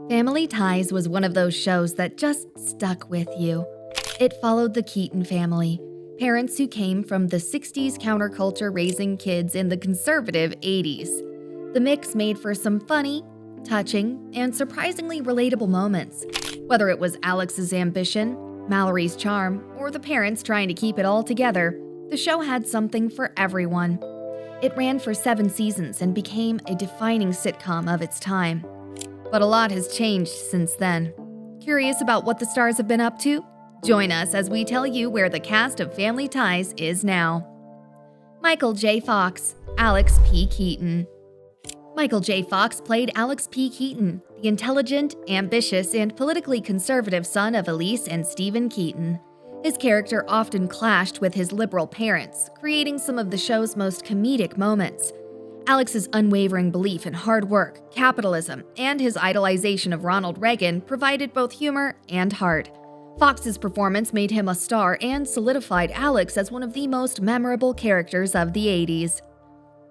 Family Ties was one of those shows that just stuck with you. It followed the Keaton family, parents who came from the 60s counterculture raising kids in the conservative 80s. The mix made for some funny, touching, and surprisingly relatable moments. Whether it was Alex's ambition, Mallory's charm, or the parents trying to keep it all together, the show had something for everyone. It ran for 7 seasons and became a defining sitcom of its time. But a lot has changed since then. Curious about what the stars have been up to? Join us as we tell you where the cast of Family Ties is now. Michael J. Fox, Alex P. Keaton. Michael J. Fox played Alex P. Keaton, the intelligent, ambitious, and politically conservative son of Elise and Stephen Keaton. His character often clashed with his liberal parents, creating some of the show's most comedic moments. Alex's unwavering belief in hard work, capitalism, and his idolization of Ronald Reagan provided both humor and heart. Fox's performance made him a star and solidified Alex as one of the most memorable characters of the 80s.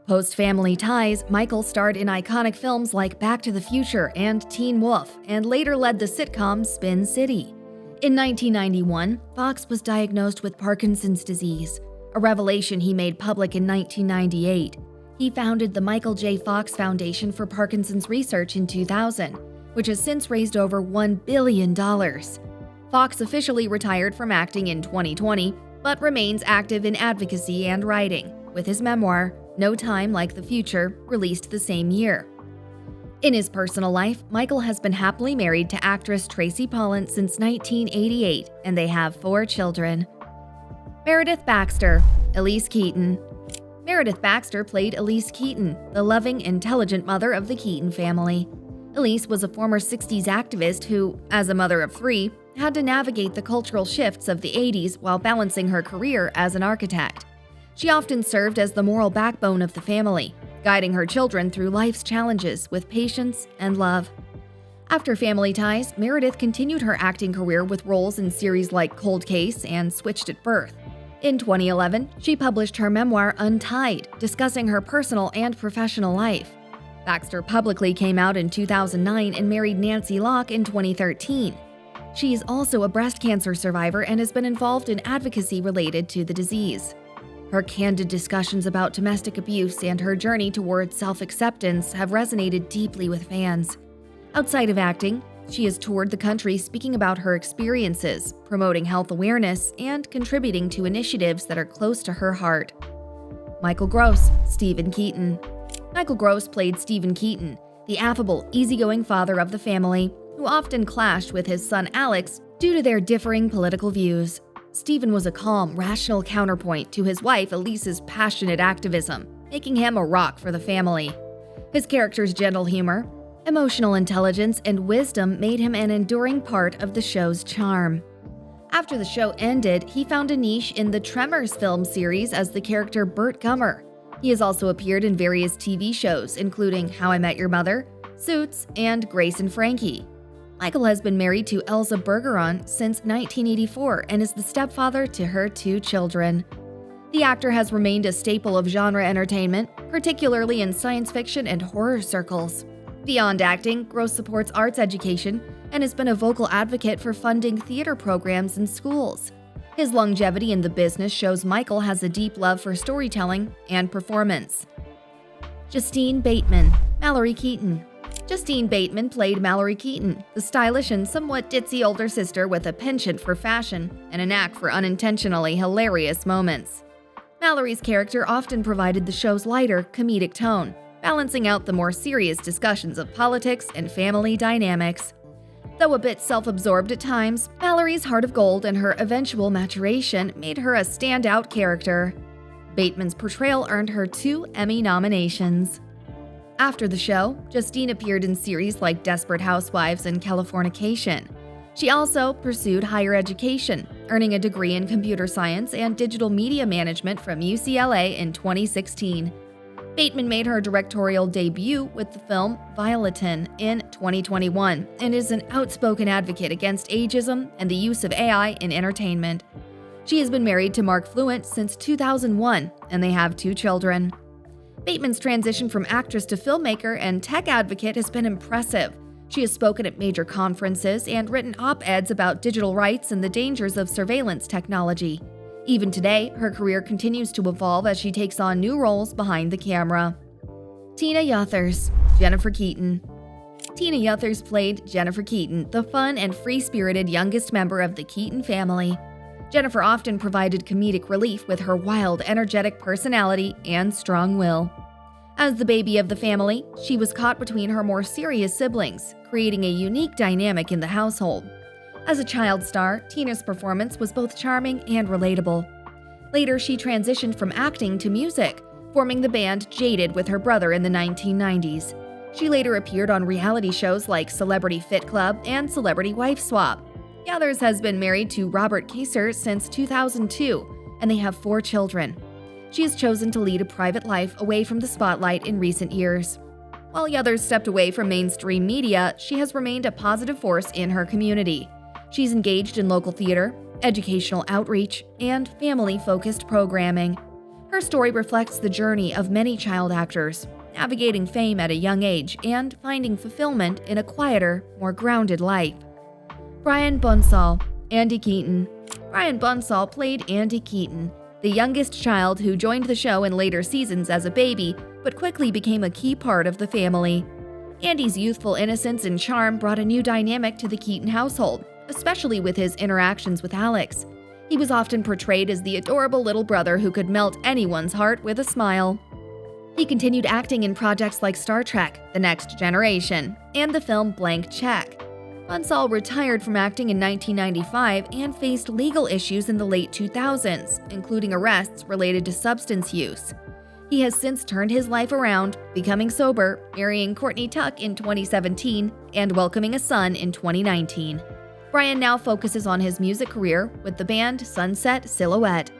Post-Family Ties, Michael starred in iconic films like Back to the Future and Teen Wolf, and later led the sitcom Spin City. In 1991, Fox was diagnosed with Parkinson's disease, a revelation he made public in 1998. He founded the Michael J. Fox Foundation for Parkinson's Research in 2000, which has since raised over $1 billion. Fox officially retired from acting in 2020, but remains active in advocacy and writing, with his memoir, No Time Like the Future, released the same year. In his personal life, Michael has been happily married to actress Tracy Pollan since 1988, and they have 4 children. Meredith Baxter, Elise Keaton. Meredith Baxter played Elise Keaton, the loving, intelligent mother of the Keaton family. Elise was a former 60s activist who, as a mother of 3, had to navigate the cultural shifts of the 80s while balancing her career as an architect. She often served as the moral backbone of the family, guiding her children through life's challenges with patience and love. After Family Ties, Meredith continued her acting career with roles in series like Cold Case and Switched at Birth. In 2011, she published her memoir Untied, discussing her personal and professional life. Baxter publicly came out in 2009 and married Nancy Locke in 2013. She is also a breast cancer survivor and has been involved in advocacy related to the disease. Her candid discussions about domestic abuse and her journey towards self-acceptance have resonated deeply with fans. Outside of acting, she has toured the country speaking about her experiences, promoting health awareness, and contributing to initiatives that are close to her heart. Michael Gross, Stephen Keaton. Michael Gross played Stephen Keaton, the affable, easygoing father of the family, who often clashed with his son Alex due to their differing political views. Stephen was a calm, rational counterpoint to his wife Elise's passionate activism, making him a rock for the family. His character's gentle humor, emotional intelligence, and wisdom made him an enduring part of the show's charm. After the show ended, he found a niche in the Tremors film series as the character Burt Gummer. He has also appeared in various TV shows, including How I Met Your Mother, Suits, and Grace and Frankie. Michael has been married to Elsa Bergeron since 1984 and is the stepfather to her 2 children. The actor has remained a staple of genre entertainment, particularly in science fiction and horror circles. Beyond acting, Gross supports arts education and has been a vocal advocate for funding theater programs in schools. His longevity in the business shows Michael has a deep love for storytelling and performance. Justine Bateman, Mallory Keaton. Justine Bateman played Mallory Keaton, the stylish and somewhat ditzy older sister with a penchant for fashion and a knack for unintentionally hilarious moments. Mallory's character often provided the show's lighter, comedic tone, balancing out the more serious discussions of politics and family dynamics. Though a bit self-absorbed at times, Mallory's heart of gold and her eventual maturation made her a standout character. Bateman's portrayal earned her 2 Emmy nominations. After the show, Justine appeared in series like Desperate Housewives and Californication. She also pursued higher education, earning a degree in computer science and digital media management from UCLA in 2016. Bateman made her directorial debut with the film Violeton in 2021 and is an outspoken advocate against ageism and the use of AI in entertainment. She has been married to Mark Fluent since 2001, and they have 2 children. Bateman's transition from actress to filmmaker and tech advocate has been impressive, She has spoken at major conferences and written op-eds about digital rights and the dangers of surveillance technology. Even today, her career continues to evolve as she takes on new roles behind the camera. Tina Yothers, Jennifer Keaton. Tina Yothers played Jennifer Keaton, the fun and free-spirited youngest member of the Keaton family. Jennifer often provided comedic relief with her wild, energetic personality and strong will. As the baby of the family, she was caught between her more serious siblings, creating a unique dynamic in the household. As a child star, Tina's performance was both charming and relatable. Later, she transitioned from acting to music, forming the band Jaded with her brother in the 1990s. She later appeared on reality shows like Celebrity Fit Club and Celebrity Wife Swap. Yothers has been married to Robert Kaser since 2002, and they have 4 children. She has chosen to lead a private life away from the spotlight in recent years. While Yothers stepped away from mainstream media, she has remained a positive force in her community. She's engaged in local theater, educational outreach, and family-focused programming. Her story reflects the journey of many child actors, navigating fame at a young age and finding fulfillment in a quieter, more grounded life. Brian Bunsall, Andy Keaton. Brian Bunsall played Andy Keaton, the youngest child who joined the show in later seasons as a baby, but quickly became a key part of the family. Andy's youthful innocence and charm brought a new dynamic to the Keaton household, especially with his interactions with Alex. He was often portrayed as the adorable little brother who could melt anyone's heart with a smile. He continued acting in projects like Star Trek: The Next Generation and the film Blank Check. Bunsall retired from acting in 1995 and faced legal issues in the late 2000s, including arrests related to substance use. He has since turned his life around, becoming sober, marrying Courtney Tuck in 2017, and welcoming a son in 2019. Brian now focuses on his music career with the band Sunset Silhouette.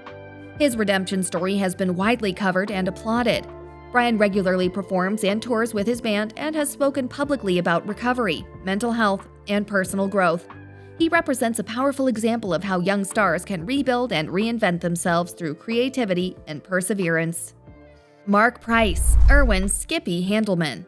His redemption story has been widely covered and applauded. Brian regularly performs and tours with his band and has spoken publicly about recovery, mental health, and personal growth. He represents a powerful example of how young stars can rebuild and reinvent themselves through creativity and perseverance. Mark Price, Erwin Skippy Handelman.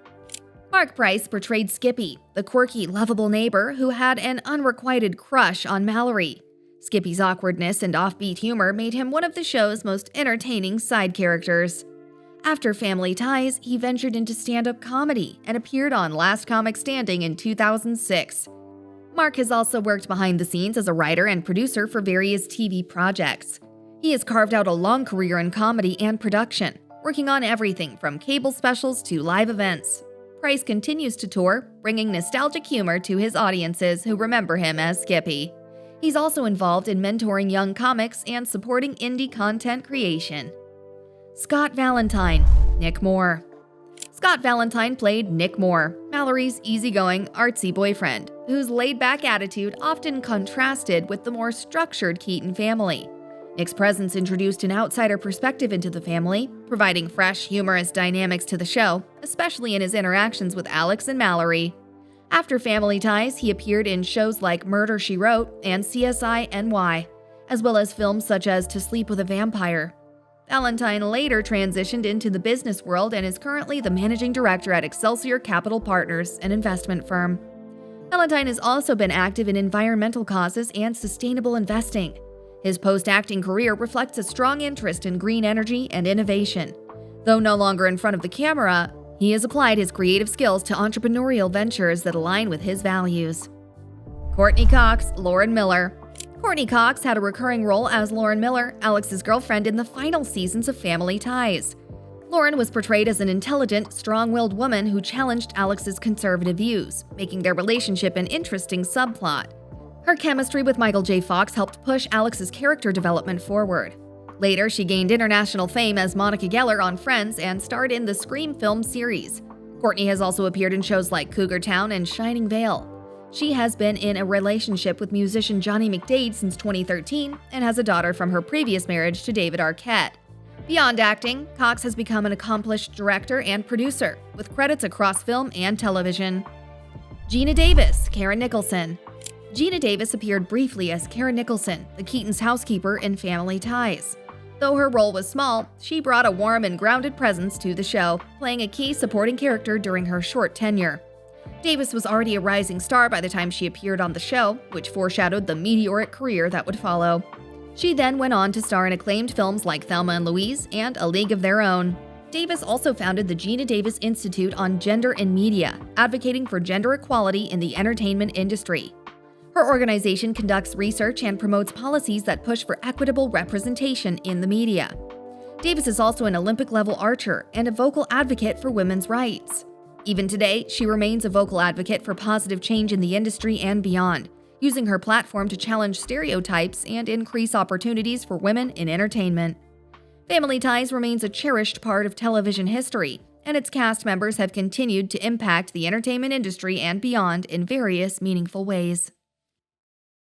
Mark Price portrayed Skippy, the quirky, lovable neighbor who had an unrequited crush on Mallory. Skippy's awkwardness and offbeat humor made him one of the show's most entertaining side characters. After Family Ties, he ventured into stand-up comedy and appeared on Last Comic Standing in 2006. Mark has also worked behind the scenes as a writer and producer for various TV projects. He has carved out a long career in comedy and production, working on everything from cable specials to live events. Price continues to tour, bringing nostalgic humor to his audiences who remember him as Skippy. He's also involved in mentoring young comics and supporting indie content creation. Scott Valentine, Nick Moore. Scott Valentine played Nick Moore, Mallory's easygoing, artsy boyfriend, whose laid-back attitude often contrasted with the more structured Keaton family. Nick's presence introduced an outsider perspective into the family, providing fresh, humorous dynamics to the show, especially in his interactions with Alex and Mallory. After Family Ties, he appeared in shows like Murder, She Wrote and CSI NY, as well as films such as To Sleep with a Vampire. Valentine later transitioned into the business world and is currently the managing director at Excelsior Capital Partners, an investment firm. Valentine has also been active in environmental causes and sustainable investing. His post-acting career reflects a strong interest in green energy and innovation. Though no longer in front of the camera, he has applied his creative skills to entrepreneurial ventures that align with his values. Courtney Cox, Lauren Miller. Courtney Cox had a recurring role as Lauren Miller, Alex's girlfriend in the final seasons of Family Ties. Lauren was portrayed as an intelligent, strong-willed woman who challenged Alex's conservative views, making their relationship an interesting subplot. Her chemistry with Michael J. Fox helped push Alex's character development forward. Later, she gained international fame as Monica Geller on Friends and starred in the Scream film series. Courtney has also appeared in shows like Cougar Town and Shining Vale. She has been in a relationship with musician Johnny McDade since 2013 and has a daughter from her previous marriage to David Arquette. Beyond acting, Cox has become an accomplished director and producer, with credits across film and television. Gina Davis, Karen Nicholson. Gina Davis appeared briefly as Karen Nicholson, the Keaton's housekeeper in Family Ties. Though her role was small, she brought a warm and grounded presence to the show, playing a key supporting character during her short tenure. Davis was already a rising star by the time she appeared on the show, which foreshadowed the meteoric career that would follow. She then went on to star in acclaimed films like Thelma and Louise and A League of Their Own. Davis also founded the Gina Davis Institute on Gender in Media, advocating for gender equality in the entertainment industry. Her organization conducts research and promotes policies that push for equitable representation in the media. Davis is also an Olympic-level archer and a vocal advocate for women's rights. Even today, she remains a vocal advocate for positive change in the industry and beyond, using her platform to challenge stereotypes and increase opportunities for women in entertainment. Family Ties remains a cherished part of television history, and its cast members have continued to impact the entertainment industry and beyond in various meaningful ways.